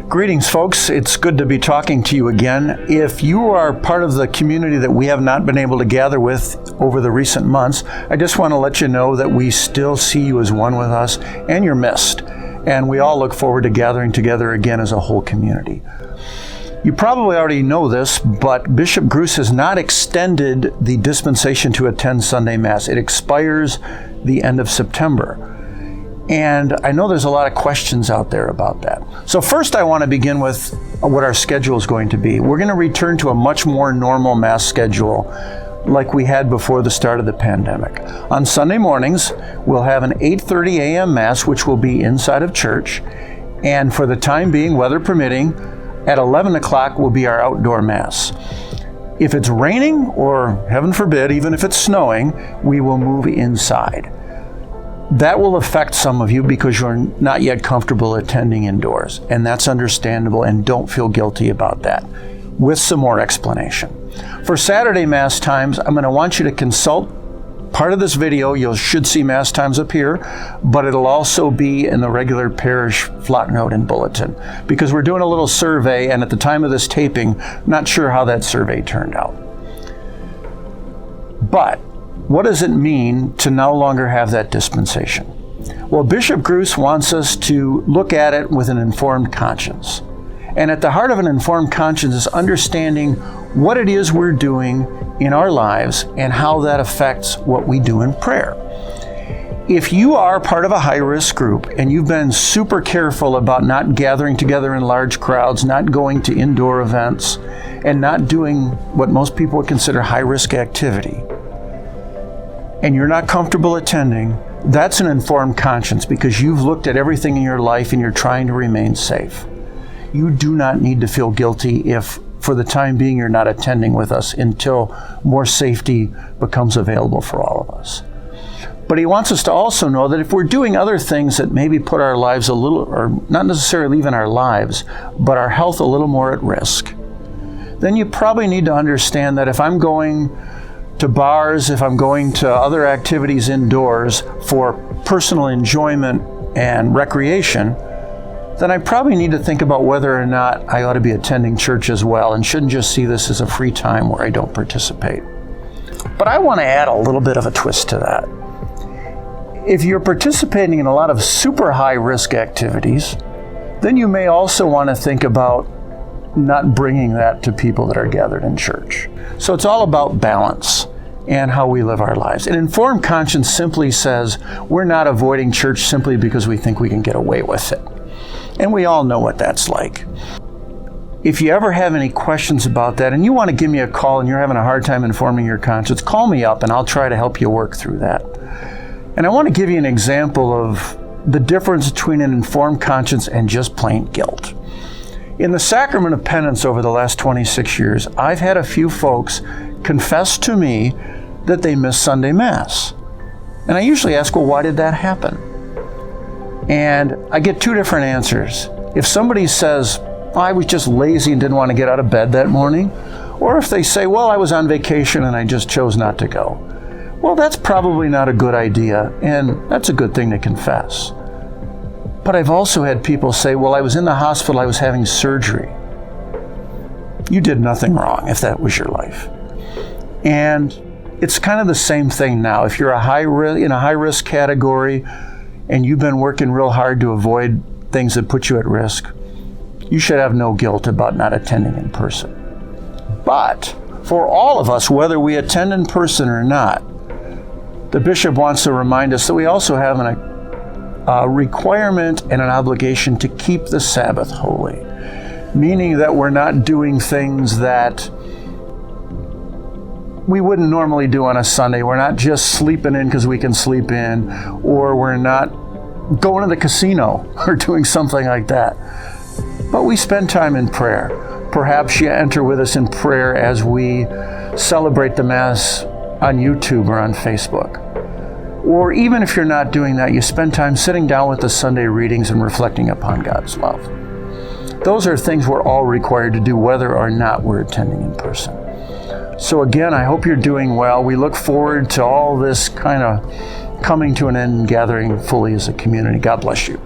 Greetings, folks. It's good to be talking to you again. If you are part of the community that we have not been able to gather with over the recent months, I just want to let you know that we still see you as one with us, and you're missed. And we all look forward to gathering together again as a whole community. You probably already know this, but Bishop Gruss has not extended the dispensation to attend Sunday Mass. It expires the end of September. And I know there's a lot of questions out there about that. So first I want to begin with what our schedule is going to be. We're going to return to a much more normal Mass schedule like we had before the start of the pandemic. On Sunday mornings, we'll have an 8:30 a.m. Mass, which will be inside of church. And for the time being, weather permitting, at 11 o'clock will be our outdoor Mass. If it's raining, or heaven forbid, even if it's snowing, we will move inside. That will affect some of you because you're not yet comfortable attending indoors, and that's understandable, and don't feel guilty about that, with some more explanation. For Saturday Mass times, I'm going to want you to consult part of this video. You should see Mass times up here, but it'll also be in the regular parish flock note and bulletin, because we're doing a little survey, and at the time of this taping, not sure how that survey turned out. But what does it mean to no longer have that dispensation? Well, Bishop Gruss wants us to look at it with an informed conscience. And at the heart of an informed conscience is understanding what it is we're doing in our lives and how that affects what we do in prayer. If you are part of a high-risk group and you've been super careful about not gathering together in large crowds, not going to indoor events, and not doing what most people would consider high-risk activity, and you're not comfortable attending, that's an informed conscience because you've looked at everything in your life and you're trying to remain safe. You do not need to feel guilty if, for the time being, you're not attending with us until more safety becomes available for all of us. But he wants us to also know that if we're doing other things that maybe put our lives a little, or not necessarily even our lives, but our health a little more at risk, then you probably need to understand that if I'm going to bars, if I'm going to other activities indoors for personal enjoyment and recreation, then I probably need to think about whether or not I ought to be attending church as well and shouldn't just see this as a free time where I don't participate. But I want to add a little bit of a twist to that. If you're participating in a lot of super high risk activities, then you may also want to think about not bringing that to people that are gathered in church. So it's all about balance and how we live our lives. An informed conscience simply says we're not avoiding church simply because we think we can get away with it. And we all know what that's like. If you ever have any questions about that and you want to give me a call and you're having a hard time informing your conscience, call me up and I'll try to help you work through that. And I want to give you an example of the difference between an informed conscience and just plain guilt. In the sacrament of penance over the last 26 years, I've had a few folks confess to me that they missed Sunday Mass. And I usually ask, well, why did that happen? And I get two different answers. If somebody says, I was just lazy and didn't want to get out of bed that morning, or if they say, well, I was on vacation and I just chose not to go. Well, that's probably not a good idea, and that's a good thing to confess. But I've also had people say, well, I was in the hospital, I was having surgery. You did nothing wrong if that was your life. And it's kind of the same thing now. If you're in a high-risk category and you've been working real hard to avoid things that put you at risk, you should have no guilt about not attending in person. But for all of us, whether we attend in person or not, the bishop wants to remind us that we also have a requirement and an obligation to keep the Sabbath holy, meaning that we're not doing things that we wouldn't normally do on a Sunday. We're not just sleeping in because we can sleep in, or we're not going to the casino or doing something like that. But we spend time in prayer. Perhaps you enter with us in prayer as we celebrate the Mass on YouTube or on Facebook. Or even if you're not doing that, you spend time sitting down with the Sunday readings and reflecting upon God's love. Those are things we're all required to do whether or not we're attending in person. So again, I hope you're doing well. We look forward to all this kind of coming to an end and gathering fully as a community. God bless you.